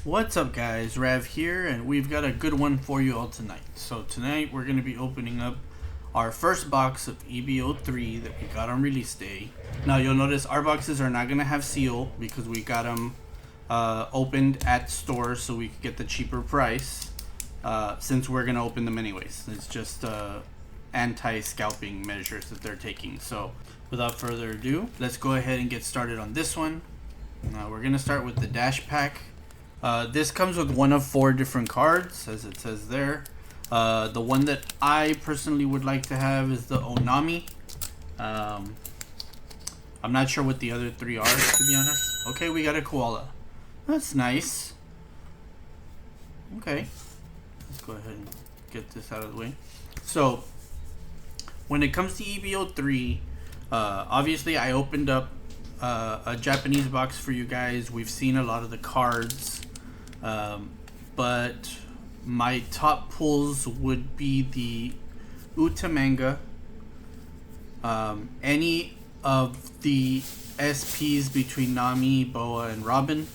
What's up guys, Rav here, and we've got a good one for you all tonight. So tonight we're going to be opening up our first box of EB-03 that we got on release day. Now you'll notice our boxes are not going to have seal because we got them opened at stores so we could get the cheaper price since we're going to open them anyways. It's just anti-scalping measures that they're taking. So without further ado, let's go ahead and get started on this one. Now we're going to start with the dash pack. This comes with one of 4 different cards, as it says there. The one that I personally would like to have is the Onami. I'm not sure what the other 3 are, to be honest. Okay, we got a koala. That's nice. Okay, let's go ahead and get this out of the way. So, when it comes to EB-03, obviously I opened up a Japanese box for you guys. We've seen a lot of the cards. But my top pulls would be the Uta manga, any of the SPs between Nami, Boa, and Robin,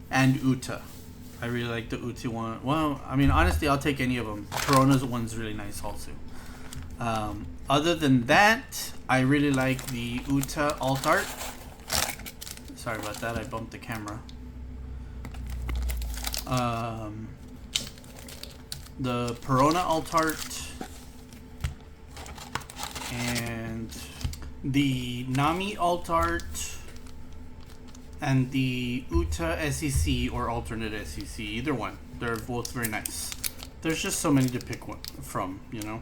and Uta. I really like the Uta one. Well, I mean, honestly, I'll take any of them. Corona's one's really nice also. Other than that, I really like the Uta alt art. Sorry about that, I bumped the camera. The Perona alt art and the Nami alt art and the Uta SEC or alternate SEC, either one. They're both very nice. There's just so many to pick one from, you know.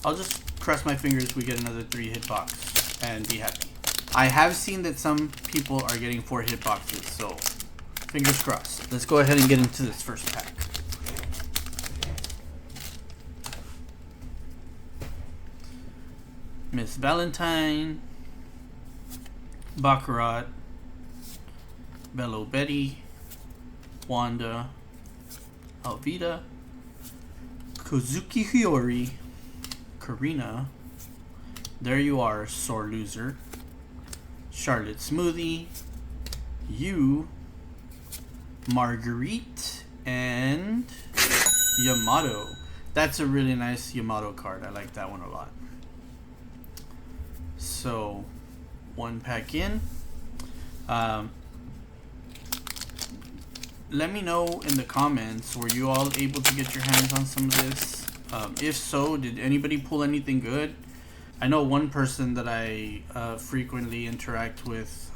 I'll just cross my fingers we get another 3-hit box and be happy. I have seen that some people are getting 4-hit boxes, so fingers crossed. Let's go ahead and get into this first pack. Miss Valentine, Baccarat, Bello Betty, Wanda, Alvida, Kozuki Hiyori, Karina, There You Are, Sore Loser, Charlotte Smoothie, You, Marguerite, and Yamato. That's a really nice Yamato card. I like that one a lot. So, one pack in. Let me know in the comments, were you all able to get your hands on some of this? If so, did anybody pull anything good? I know one person that I frequently interact with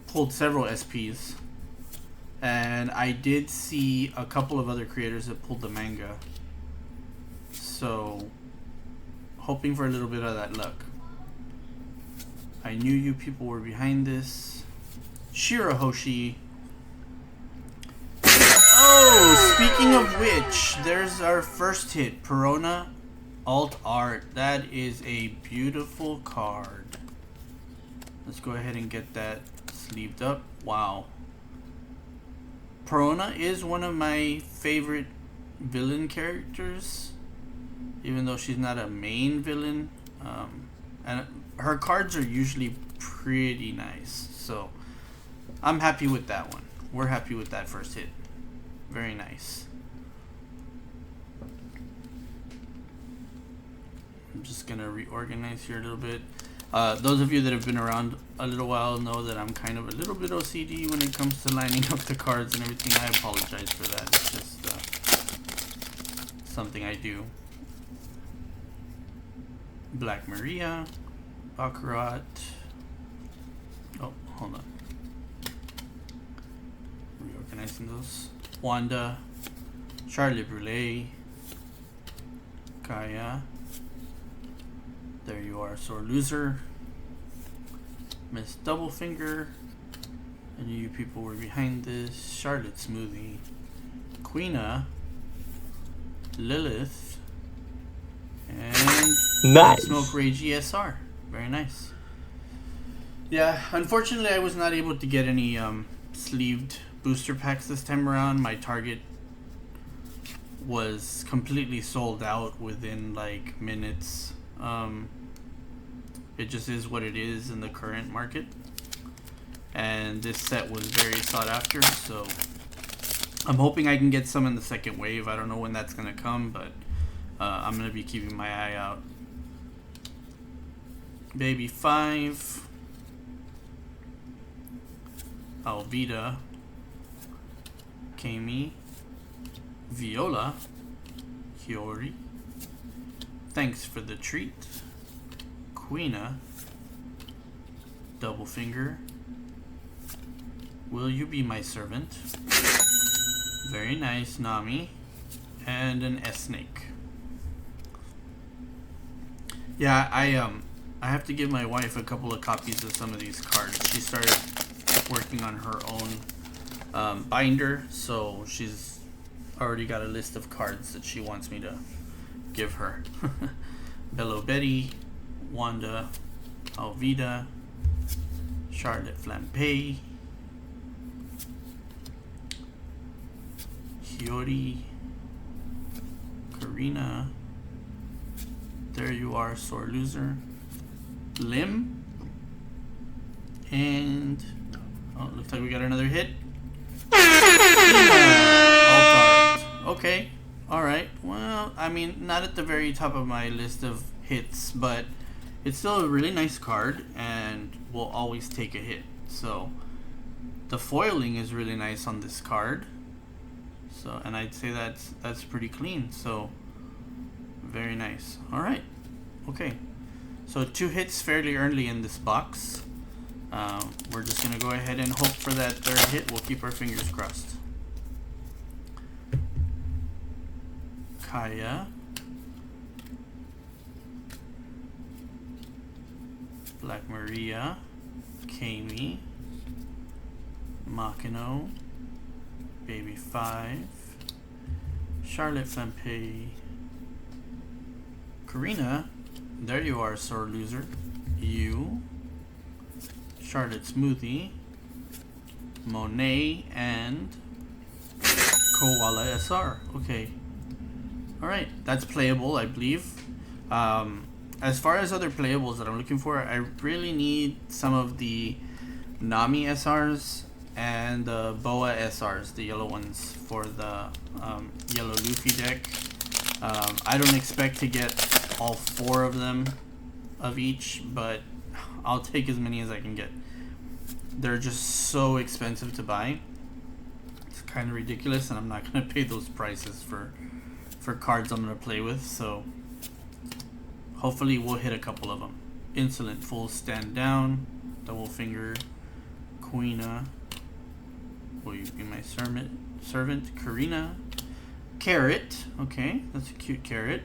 pulled several SPs, and I did see a couple of other creators that pulled the manga, so hoping for a little bit of that luck. I knew you people were behind this. Shirahoshi. Oh, speaking of which, there's our first hit, Perona alt art. That is a beautiful card. Let's go ahead and get that sleeved up. Wow. Perona is one of my favorite villain characters, even though she's not a main villain. And her cards are usually pretty nice, so I'm happy with that one. We're happy with that first hit. Very nice. I'm just gonna reorganize here a little bit. Those of you that have been around a little while know that I'm kind of a little bit OCD when it comes to lining up the cards and everything. I apologize for that. It's just something I do. Black Maria, Baccarat. Oh, hold on. Reorganizing those. Wanda, Charlie Brûlé, Kaya. There You Are, Sore Loser, Miss Doublefinger, I knew you people were behind this, Charlotte Smoothie, Queena, Lilith, and nice. Smoke Ray GSR. Very nice. Yeah, unfortunately I was not able to get any sleeved booster packs this time around. My target was completely sold out within like minutes. It just is what it is in the current market. and this set was very sought after, so I'm hoping I can get some in the second wave. I don't know when that's gonna come, but I'm gonna be keeping my eye out. Baby 5, Alvida, Kami, Viola, Hiyori, Thanks for the Treat, Queena, Double Finger, Will You Be My Servant, very nice, Nami, and an S-Snake. Yeah, I have to give my wife a couple of copies of some of these cards. She started working on her own binder, so she's already got a list of cards that she wants me to give her. Bello Betty, Wanda, Alvida, Charlotte Flampay, Hiyori, Karina, There You Are, Sore Loser, Lim, and oh, looks like we got another hit. Alt art. Okay, alright. Well, I mean, not at the very top of my list of hits, but it's still a really nice card, and we'll always take a hit. So, the foiling is really nice on this card. So, and I'd say that's pretty clean. So, very nice. Alright. Okay. So 2 hits fairly early in this box. We're just going to go ahead and hope for that 3rd hit. We'll keep our fingers crossed. Kaya. Black Maria. Kami. Makino. Baby 5. Charlotte Flampay. Karina. There You Are, Sore Loser. You. Charlotte Smoothie. Monet and Koala SR. Okay. Alright, that's playable, I believe. As far as other playables that I'm looking for, I really need some of the Nami SRs and the Boa SRs, the yellow ones for the yellow Luffy deck. I don't expect to get all 4 of them of each, but I'll take as many as I can get. They're just so expensive to buy. It's kind of ridiculous, and I'm not going to pay those prices for cards I'm going to play with, so hopefully we'll hit a couple of them. Insolent Fool, Stand Down, Double Finger, Queena, Will You Be My Servant, Karina, Carrot, okay, that's a cute carrot,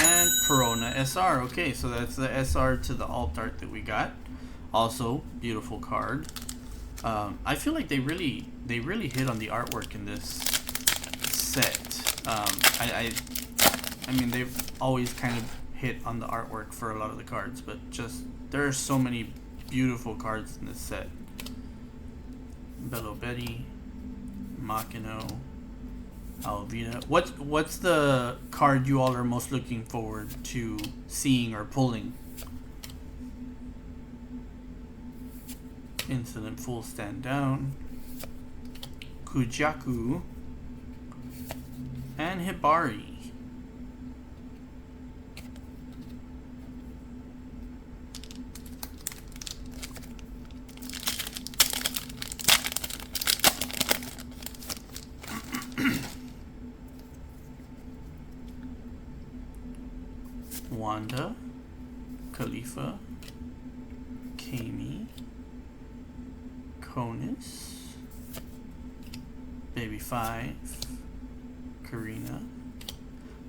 and Perona SR. Okay, so that's the SR to the alt art that we got. Also, beautiful card. I feel like they really hit on the artwork in this set. I mean, they've always kind of hit on the artwork for a lot of the cards, but just there are so many beautiful cards in this set. Bello Betty, Makino, Alvida. What's the card you all are most looking forward to seeing or pulling? Insolent Fool, Stand Down, Kujaku, and Hibari. Wanda, Khalifa, Kami, Konus, Baby 5, Karina,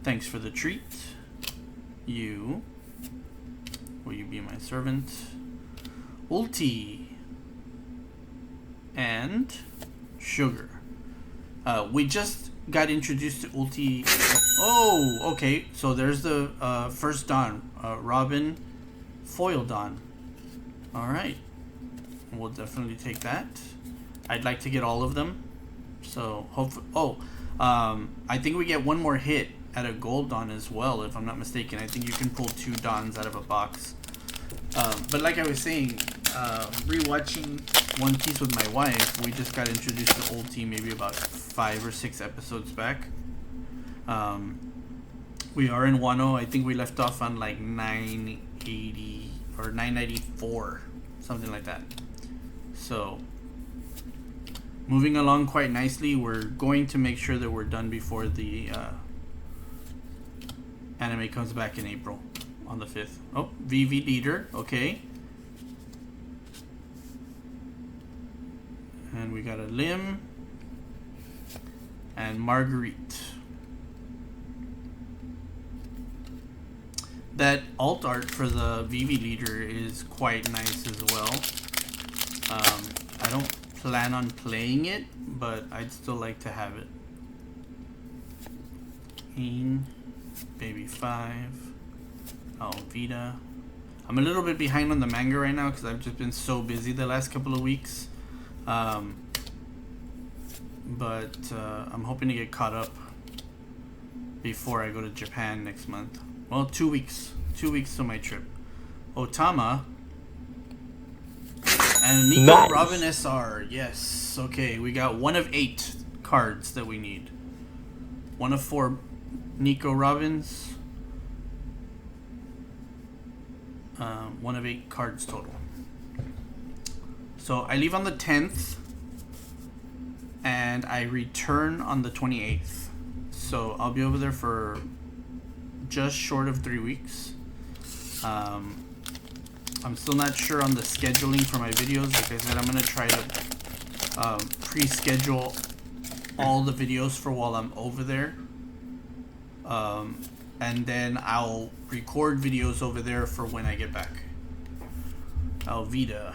Thanks for the Treat, You, Will You Be My Servant, Ulti, and Sugar. We just got introduced to Ulti. Oh, okay. So there's the first Dawn, Robin, Foil Dawn. All right, we'll definitely take that. I'd like to get all of them. So hopefully, I think we get one more hit at a gold Dawn as well, if I'm not mistaken. I think you can pull 2 Dawns out of a box. But like I was saying, rewatching One Piece with my wife. We just got introduced to Old Team maybe about 5 or 6 episodes back. We are in Wano. I think we left off on like 980 or 994, something like that. So, moving along quite nicely. We're going to make sure that we're done before the anime comes back in April on the 5th. Oh, VV leader. Okay. And we got a Lim and Marguerite. That alt art for the VV leader is quite nice as well. I don't plan on playing it, but I'd still like to have it. Baby 5, Alvida. I'm a little bit behind on the manga right now because I've just been so busy the last couple of weeks. But I'm hoping to get caught up before I go to Japan next month. Well, 2 weeks. 2 weeks to my trip. Otama. And Nico nice. Robin SR. Yes. Okay, we got 1 of 8 cards that we need. 1 of 4 Nico Robins. 1 of 8 cards total. So I leave on the 10th. And I return on the 28th. So I'll be over there for just short of 3 weeks. I'm still not sure on the scheduling for my videos. Like I said, I'm going to try to pre-schedule all the videos for while I'm over there. And then I'll record videos over there for when I get back. Alvida.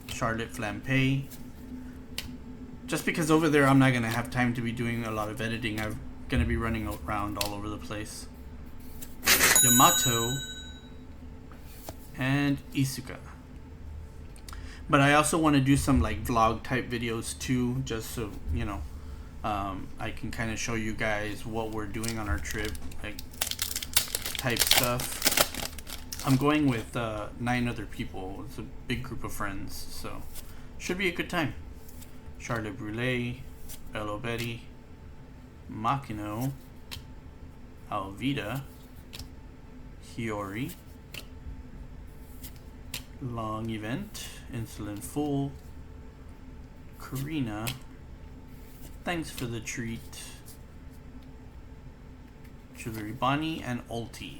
Charlotte Flampe. Just because over there I'm not going to have time to be doing a lot of editing. I'm going to be running around all over the place. Yamato and Isuka. But I also want to do some like vlog type videos too, just so you know, I can kind of show you guys what we're doing on our trip, like type stuff. I'm going with 9 other people. It's a big group of friends, so should be a good time. Charlotte Brûlé, Bello Betty, Makino, Alvida, Hiyori, Long Event, Insolent Fool, Karina, Thanks for the Treat, Jewelry Bonnie, and Ulti.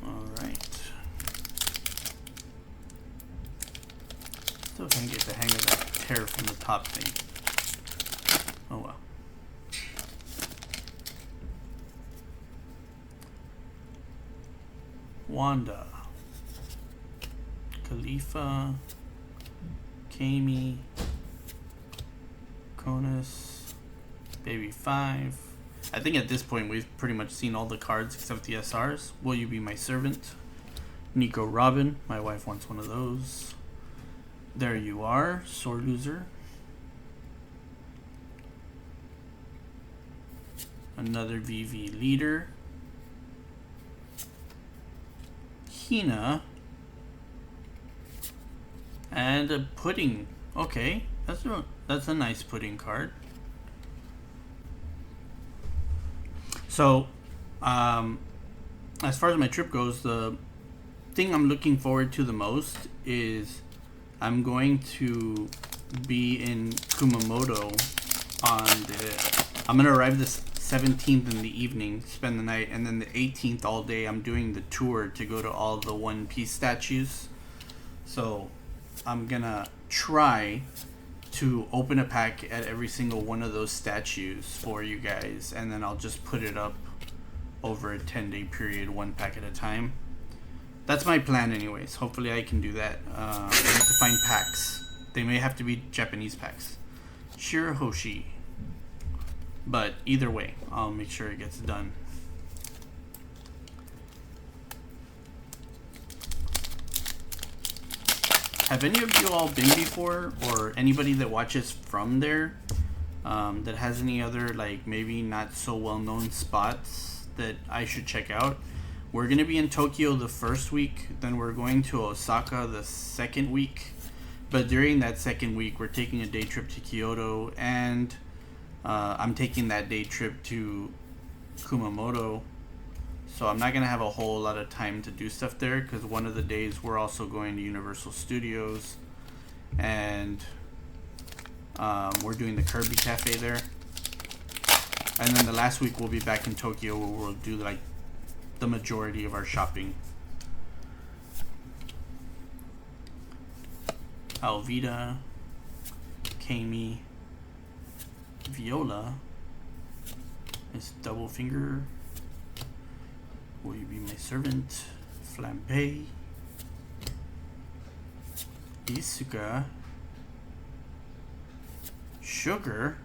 Alright. Still can't get the hang of that tear from the top thing. Oh well. Wanda, Khalifa, Kami, Konus, Baby 5. I think at this point we've pretty much seen all the cards except the SRs. Will You Be My Servant? Nico Robin, my wife wants one of those. There You Are, Sore Loser. Another VV leader. Hina. And a pudding. Okay, that's a nice pudding card. So, as far as my trip goes, the thing I'm looking forward to the most is I'm going to be in Kumamoto I'm gonna arrive this 17th in the evening, spend the night, and then the 18th all day I'm doing the tour to go to all the One Piece statues. So I'm gonna try to open a pack at every single one of those statues for you guys, and then I'll just put it up over a 10-day period, 1 pack at a time. That's my plan anyways. Hopefully I can do that. I need to find packs. They may have to be Japanese packs. Shirahoshi. But either way, I'll make sure it gets done. Have any of you all been before, or anybody that watches from there that has any other, like, maybe not so well known spots that I should check out? We're going to be in Tokyo the first week, then we're going to Osaka the second week. But during that second week, we're taking a day trip to Kyoto, and I'm taking that day trip to Kumamoto. So I'm not going to have a whole lot of time to do stuff there, because one of the days we're also going to Universal Studios, and we're doing the Kirby Cafe there. And then the last week we'll be back in Tokyo, where we'll do like the majority of our shopping. Alvida, Kami, Viola is double finger. Will you be my servant? Flambe, Isuka, Sugar.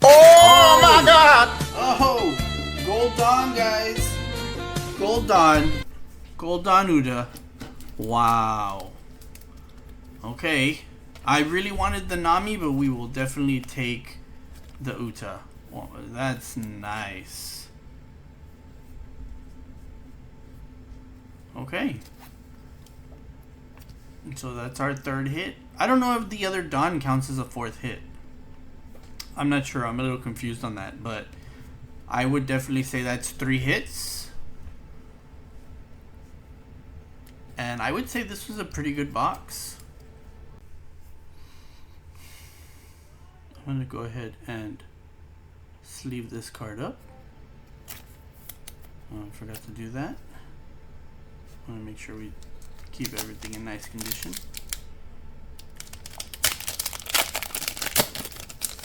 Oh my god! Oh! Gold Dawn, guys! Gold Dawn. Gold Dawn Uda. Wow. Okay. I really wanted the Nami, but we will definitely take the Uta. Well, that's nice. Okay. So that's our third hit. I don't know if the other Dawn counts as a fourth hit. I'm not sure. I'm a little confused on that, but I would definitely say that's 3 hits. And I would say this was a pretty good box. I'm going to go ahead and sleeve this card up. Oh, I forgot to do that. I want to make sure we keep everything in nice condition.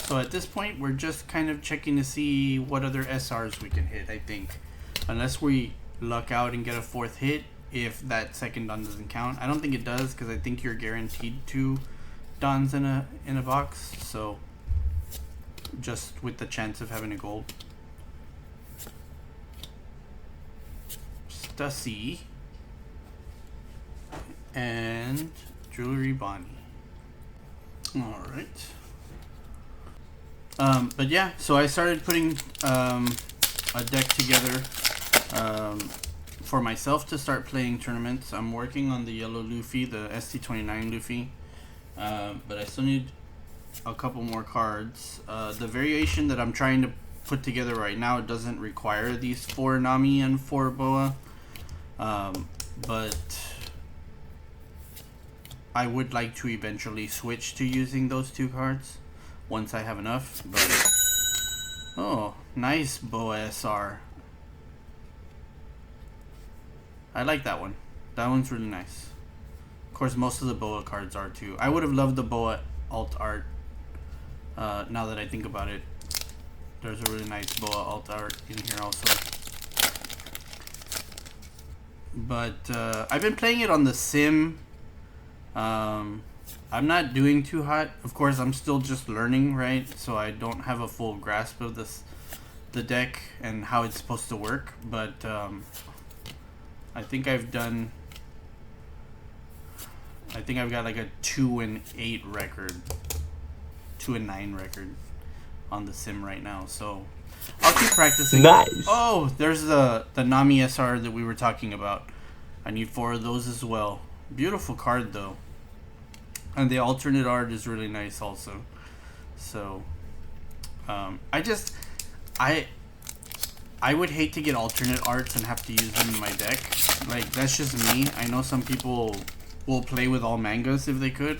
So at this point, we're just kind of checking to see what other SRs we can hit, I think. Unless we luck out and get a fourth hit, if that second Dawn doesn't count. I don't think it does, because I think you're guaranteed 2 Dawns in a box. So just with the chance of having a gold. Stussy. And Jewelry Bonnie. Alright. But yeah, so I started putting a deck together for myself to start playing tournaments. I'm working on the yellow Luffy, the ST29 Luffy, but I still need a couple more cards. The variation that I'm trying to put together right now doesn't require these 4 Nami and 4 Boa, but I would like to eventually switch to using those 2 cards once I have enough. But oh, nice Boa SR. I like that one. That one's really nice. Of course, most of the Boa cards are too. I would have loved the Boa alt art. Now that I think about it, there's a really nice Boa alt art in here also. But I've been playing it on the sim. I'm not doing too hot. Of course, I'm still just learning, right? So I don't have a full grasp of the deck and how it's supposed to work. But I think I've got like a 2-8 record, 2-9 record on the sim right now. So I'll keep practicing. Nice. Oh, there's the Nami SR that we were talking about. I need 4 of those as well. Beautiful card though. And the alternate art is really nice also. So I would hate to get alternate arts and have to use them in my deck. Like, that's just me. I know some people will play with all mangas if they could,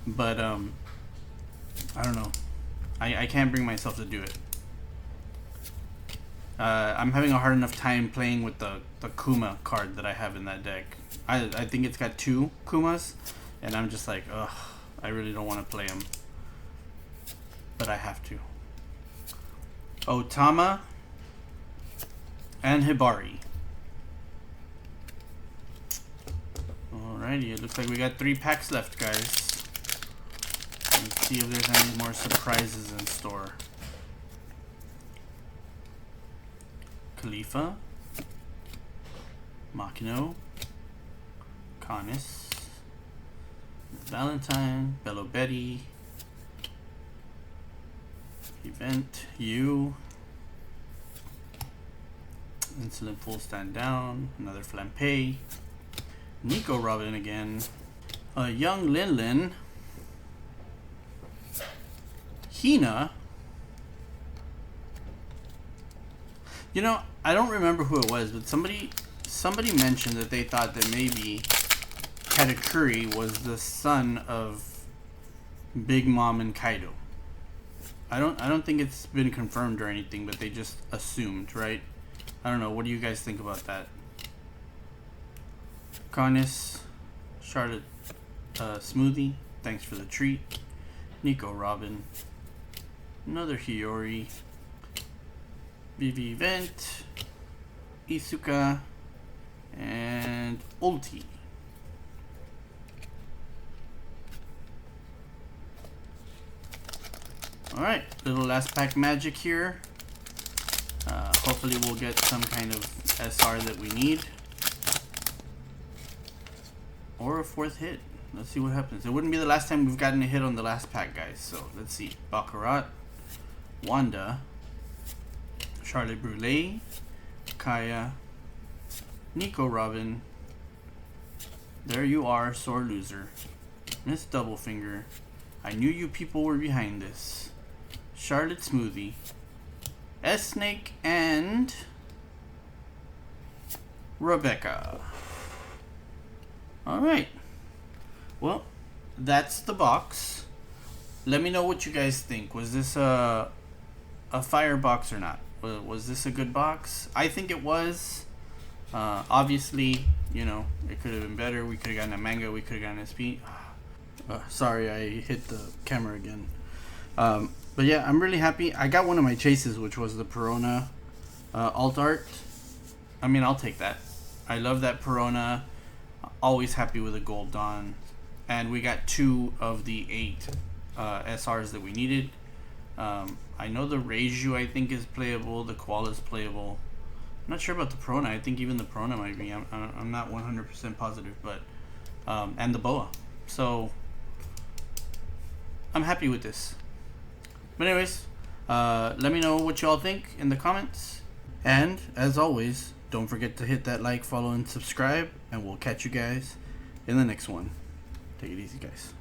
but I don't know. I can't bring myself to do it. I'm having a hard enough time playing with the Kuma card that I have in that deck. I think it's got 2 Kumas, and I'm just like, ugh, I really don't want to play them. But I have to. Otama and Hibari. Alrighty, it looks like we got 3 packs left, guys. Let's see if there's any more surprises in store. Khalifa, Makino, Canis, Valentine, Bello Betty, Event, you, Insolent Full Stand Down. Another Flampe. Nico Robin again. A Young Lin. Hina. You know, I don't remember who it was, but somebody mentioned that they thought that maybe Katakuri was the son of Big Mom and Kaido. I don't think it's been confirmed or anything, but they just assumed, right? I don't know. What do you guys think about that? Connis, Charlotte, Smoothie, thanks for the treat. Nico Robin, another Hiyori, Vivi Vent, Isuka, and Ulti. Alright, little last pack magic here. Hopefully we'll get some kind of SR that we need. Or a fourth hit. Let's see what happens. It wouldn't be the last time we've gotten a hit on the last pack, guys. So let's see. Baccarat, Wanda, Charlotte Brûlée, Kaya, Nico Robin. There you are, sore loser. Miss Doublefinger. I knew you people were behind this. Charlotte Smoothie, S-Snake, and Rebecca. Alright. Well, that's the box. Let me know what you guys think. Was this a fire box or not? Was this a good box? I think it was. Obviously, you know, it could have been better. We could have gotten a manga. We could have gotten an SP. Sorry, I hit the camera again. But yeah, I'm really happy. I got one of my chases, which was the Perona alt art. I mean, I'll take that. I love that Perona. Always happy with a Gold Dawn. And we got 2 of the 8 SRs that we needed. I know the Reiju, I think, is playable. The Koala is playable. I'm not sure about the Perona. I think even the Perona might be. I'm not 100% positive. But and the Boa. So I'm happy with this. But anyways, let me know what y'all think in the comments. And as always, don't forget to hit that like, follow, and subscribe. And we'll catch you guys in the next one. Take it easy, guys.